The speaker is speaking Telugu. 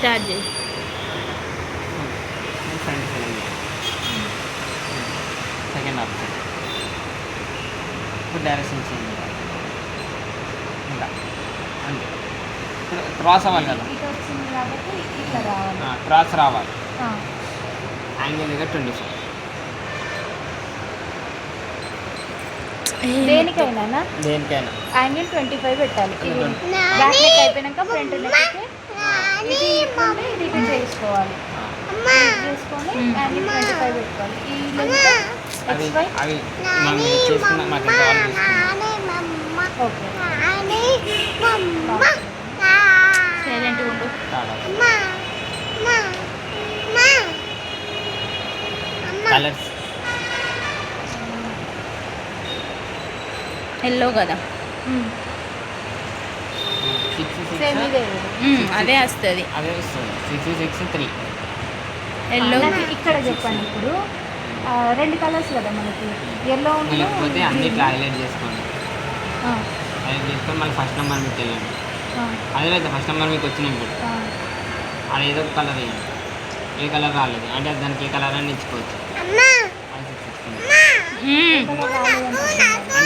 స్టార్ట్ చేయి. Front second option. ఇప్పుడు డైరెక్షన్ చేంజ్ ఇంకా అంతే. ఇప్పుడు క్రాస్ అవ్వాలి కదా, ఇటు వచ్చింది కాబట్టి ఇట్లా రావాలి. క్రాస్ రావాలి. ఆ. యాంగిల్ దగ్గర 25. దేనికైనా దేనికైనా యాంగిల్ 25 పెట్టాలి. అది బ్యాక్ నెక్ అయిపోయినాక ఫ్రంట్ నెక్కి ఇది ఇట్లుంటే ఇది ఇటు చేసుకోవాలి. చేసుకొని యాంగిల్ 25 పెట్టుకోవాలి. ఈ లెంత్ అవి XY. అవి మనం చేసుకున్న మాకు ఎంత కావాలి ఓకే. సైలెంట్ ఉండు. కలర్స్ ఎల్లో కదా. 6 సేమ్ 6 ఇదే. అదే వస్తుంది. అదే వస్తుంది. 6 6 3. ఎల్లో నాకు ఇక్కడ చెప్పండి. ఇప్పుడు 2 కలర్స్ కదా మనకి, ఎల్లో లేకపోతే అన్ని ఇట్లా హైలైట్ చేసుకోండి. హైలైట్ చేసుకొని మళ్ళీ ఫస్ట్ నెంబర్ మీకు వెళ్ళండి. అదే లేదు ఫస్ట్ నెంబర్ మీకు వచ్చిన ఇప్పుడు అది ఏదో ఒక కలర్ వేయండి. ఏ కలర్ రాలేదు అంటే దానికి ఏ కలర్ అని ఇచ్చుకోవచ్చు. అది 6 6. మ్మ్. రాలేదంటే